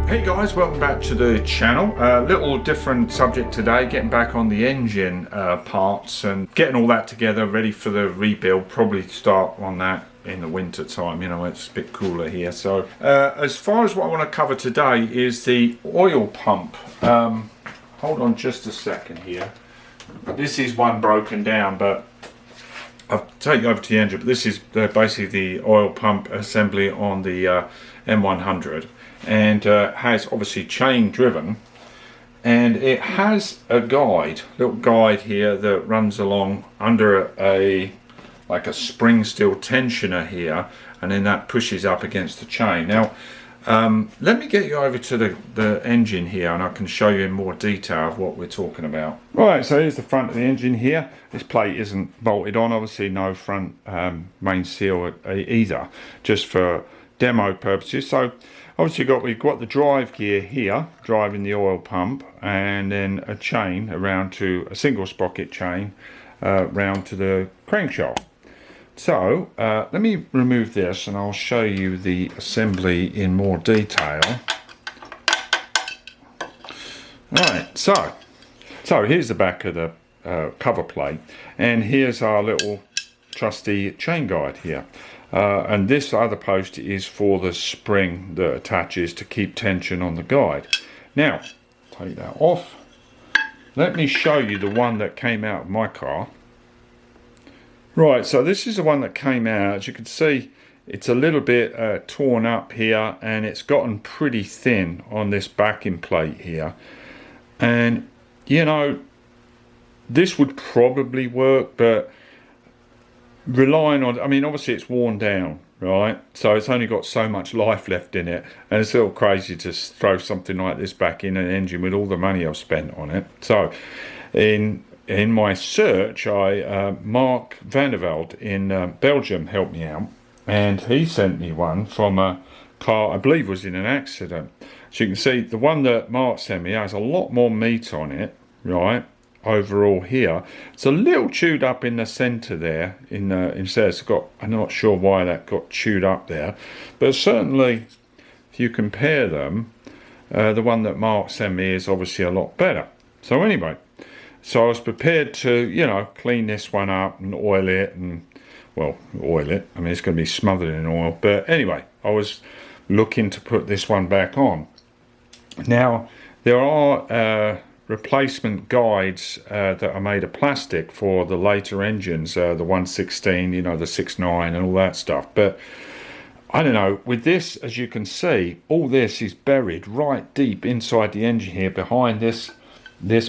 Hey guys, welcome back to the channel. Little different subject today, getting back on the engine parts and getting all that together ready for the rebuild. Probably start on that in the winter time, you know, it's a bit cooler here. So as far as what I want to cover today is the oil pump. Hold on just a second here. This is one broken down, but I'll take you over to the engine. But this is basically the oil pump assembly on the M100. And has obviously chain driven, and it has a little guide here that runs along under like a spring steel tensioner here, and then that pushes up against the chain. Now let me get you over to the engine here, and I can show you in more detail of what we're talking about. Right, so here's the front of the engine here. This plate isn't bolted on, obviously no front main seal either, just for demo purposes. So obviously we've got the drive gear here driving the oil pump, and then a chain around to a single sprocket chain round to the crankshaft. So let me remove this and I'll show you the assembly in more detail. Right, so here's the back of the cover plate, and here's our little trusty chain guide here. And this other post is for the spring that attaches to keep tension on the guide. Now, take that off. Let me show you the one that came out of my car. Right, so this is the one that came out. As you can see, it's a little bit torn up here, and it's gotten pretty thin on this backing plate here. And, you know, this would probably work, but relying on, I mean, obviously it's worn down, right? So it's only got so much life left in it, and it's a little crazy to throw something like this back in an engine with all the money I've spent on it. So in my search, Mark van der Velde in Belgium helped me out, and he sent me one from a car I believe was in an accident. So you can see the one that Mark sent me has a lot more meat on it, right? Overall here, it's a little chewed up in the center there. It's got, I'm not sure why that got chewed up there, but certainly if you compare them, the one that Mark sent me is obviously a lot better. So anyway, so I was prepared to, you know, clean this one up and oil it, and well, oil it, I mean it's going to be smothered in oil, but anyway, I was looking to put this one back on. Now there are replacement guides that are made of plastic for the later engines, the 116, you know, the 6.9 and all that stuff. But I don't know, with this, as you can see, all this is buried right deep inside the engine here, behind this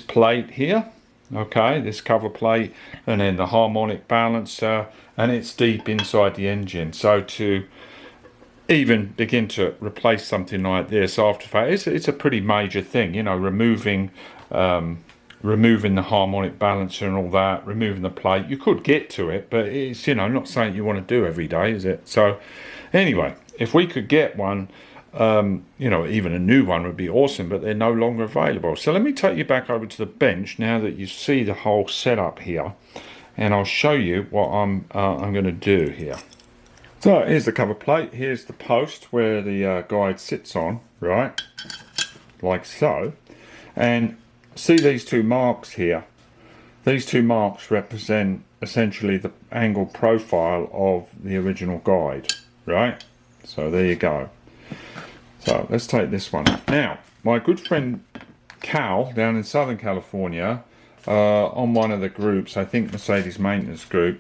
plate here, okay, this cover plate, and then the harmonic balancer, and it's deep inside the engine. So to even begin to replace something like this after fact, it's a pretty major thing, you know, removing the harmonic balancer and all that, removing the plate. You could get to it, but it's, you know, not something you want to do every day, is it? So anyway, if we could get one, you know, even a new one would be awesome, but they're no longer available. So let me take you back over to the bench now that you see the whole setup here, and I'll show you what I'm going to do here. So here's the cover plate, here's the post where the guide sits on, right, like so. And see these two marks here? These two marks represent essentially the angle profile of the original guide, right? So there you go. So let's take this one. Now, my good friend Cal down in Southern California, on one of the groups, I think Mercedes Maintenance Group,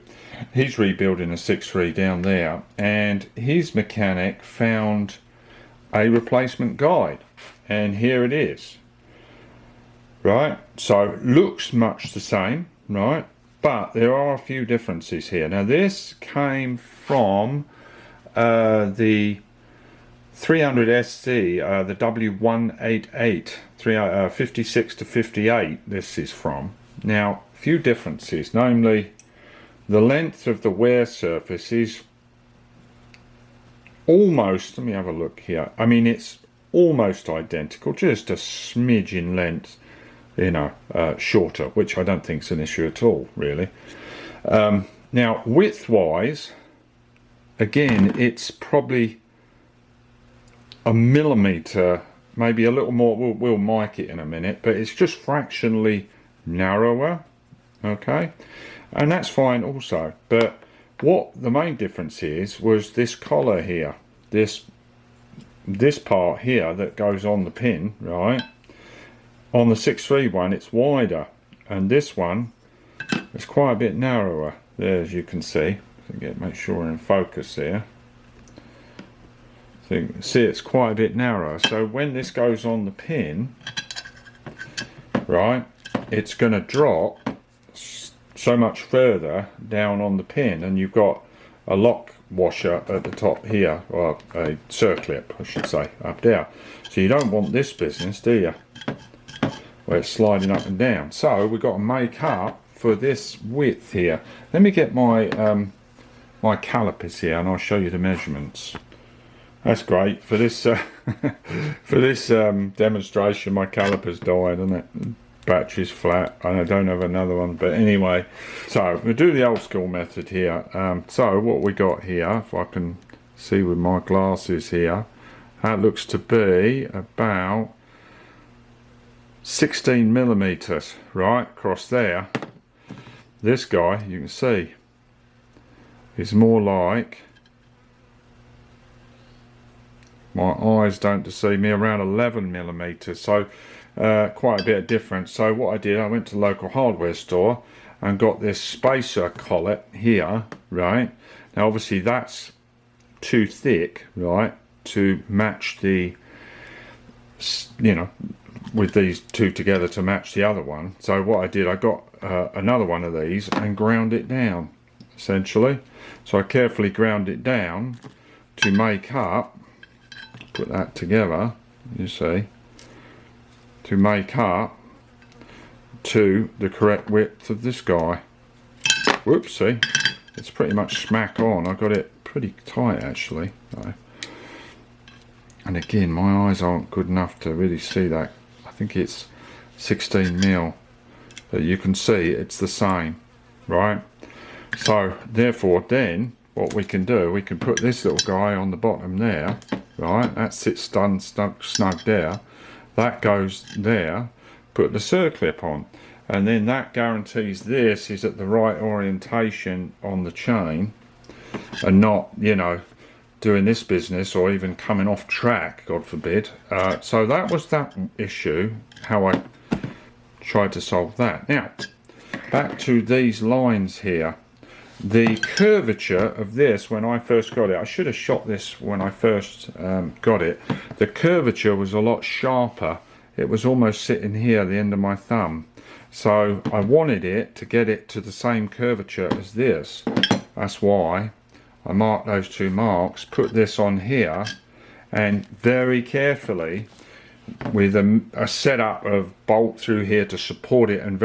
he's rebuilding a 6.3 down there, and his mechanic found a replacement guide, and here it is. Right, so looks much the same, right, but there are a few differences here. Now this came from the 300 SC, the W188, 56 to 58 this is from. Now, a few differences, namely the length of the wear surface is almost, let me have a look here, I mean it's almost identical, just a smidge in length, you know, shorter, which I don't think is an issue at all, really. Now, width-wise, again, it's probably a millimetre maybe a little more. We'll mic it in a minute, but it's just fractionally narrower. Okay, and that's fine also. But what the main difference is was this collar here, this part here that goes on the pin, right? On the 6.3 one, it's wider, and this one is quite a bit narrower. There, as you can see. Make sure we're in focus there. So you can see it's quite a bit narrower. So when this goes on the pin, right, it's going to drop so much further down on the pin, and you've got a lock washer at the top here, or a circlip I should say, up there. So you don't want this business, do you, where it's sliding up and down. So we've got to make up for this width here. Let me get my my calipers here and I'll show you the measurements. That's great for this for this demonstration. My calipers died, and it battery's flat, and I don't have another one. But anyway, so we'll do the old school method here. So what we got here, if I can see with my glasses here, that looks to be about 16 millimeters right across there. This guy, you can see, is more like, my eyes don't deceive me, around 11 millimeters. So quite a bit of difference. So what I did, I went to the local hardware store and got this spacer collet here, right? Now obviously that's too thick, right, to match the, you know, with these two together to match the other one. So what I did, I got another one of these and ground it down, essentially. So I carefully ground it down to make up, put that together, you see, to make up to the correct width of this guy. Whoops, see, it's pretty much smack on. I got it pretty tight actually, though. And again, my eyes aren't good enough to really see that. I think it's 16 mil, but you can see it's the same, right? So therefore then what we can do, we can put this little guy on the bottom there, right? That sits snug there. That goes there, put the circlip on, and then that guarantees this is at the right orientation on the chain and not, you know, doing this business or even coming off track, God forbid. So that was that issue, how I tried to solve that. Now back to these lines here. The curvature of this, when I first got it, I should have shot this when I first got it. The curvature was a lot sharper. It was almost sitting here, the end of my thumb. So I wanted it to get it to the same curvature as this. That's why I marked those two marks, put this on here, and very carefully, with a setup of bolt through here to support it, and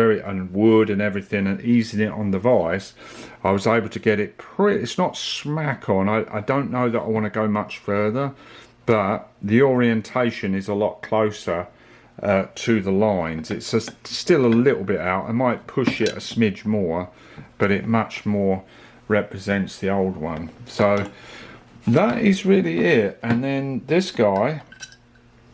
wood and everything, and easing it on the vise, I was able to get it it's not smack on. I don't know that I want to go much further, but the orientation is a lot closer to the lines. It's still a little bit out. I might push it a smidge more, but it much more represents the old one. So that is really it. And then this guy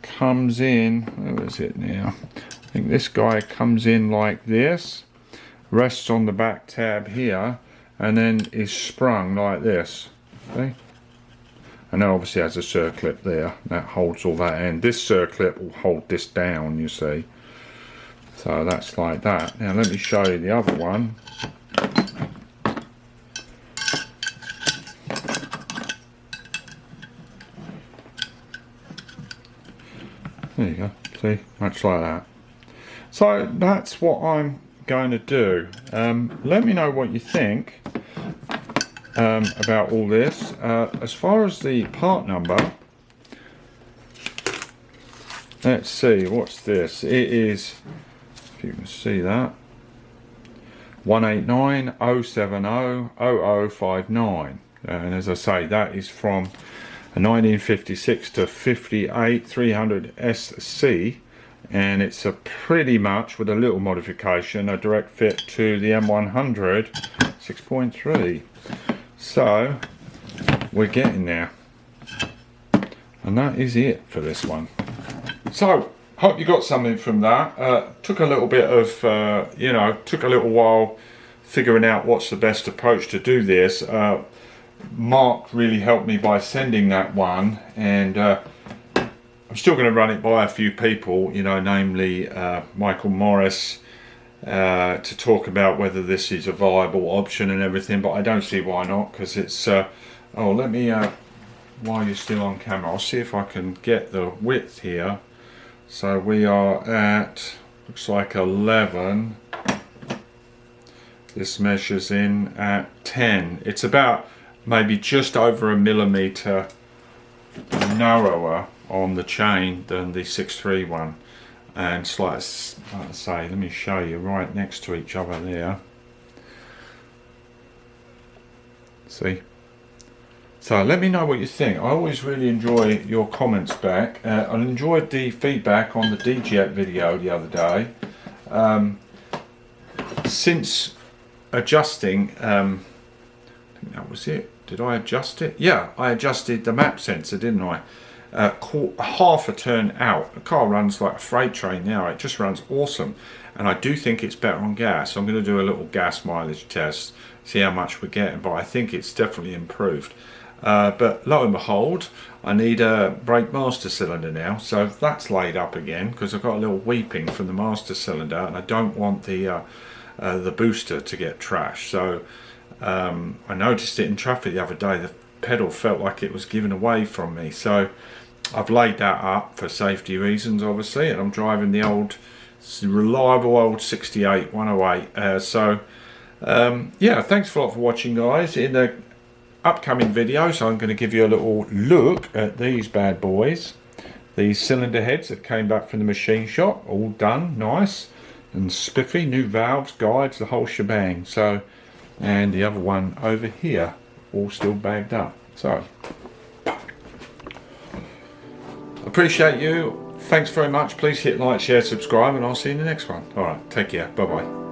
comes in, where is it now? I think this guy comes in like this, rests on the back tab here, and then is sprung like this. See? And then obviously has a circlip there that holds all that in. This circlip will hold this down, you see. So that's like that. Now let me show you the other one. There you go, see, much like that. So that's what I'm going to do. Let me know what you think about all this. As far as the part number, let's see, what's this? It is, if you can see that, 189-070-0059. And as I say, that is from a 1956 to 58 300 SC, and it's a pretty much, with a little modification, a direct fit to the M100 6.3. So we're getting there, and that is it for this one. So hope you got something from that. Took a little bit of took a little while figuring out what's the best approach to do this. Mark really helped me by sending that one, and I'm still going to run it by a few people, namely Michael Morris, to talk about whether this is a viable option and everything, but I don't see why not, because it's let me while you're still on camera, I'll see if I can get the width here. So we are at, looks like 11. This measures in at 10. It's about maybe just over a millimeter narrower on the chain than the 6.3 one, and it's like I say, let me show you, right next to each other there. See? So let me know what you think. I always really enjoy your comments back. I enjoyed the feedback on the DJet video the other day. Since adjusting, I think that was it. Did I adjust it? Yeah, I adjusted the map sensor, didn't I? Half a turn out. The car runs like a freight train now. It just runs awesome, and I do think it's better on gas. I'm going to do a little gas mileage test, see how much we're getting, but I think it's definitely improved. But lo and behold, I need a brake master cylinder now, so that's laid up again because I've got a little weeping from the master cylinder, and I don't want the booster to get trashed. So I noticed it in traffic the other day. The pedal felt like it was given away from me, so I've laid that up for safety reasons, obviously, and I'm driving the old reliable old 68 108. Yeah, thanks a lot for watching, guys. In the upcoming videos, I'm going to give you a little look at these bad boys, these cylinder heads that came back from the machine shop, all done nice and spiffy, new valves, guides, the whole shebang. So, and the other one over here, all still bagged up. So appreciate you, thanks very much. Please hit like, share, subscribe, and I'll see you in the next one. All right, take care, bye bye.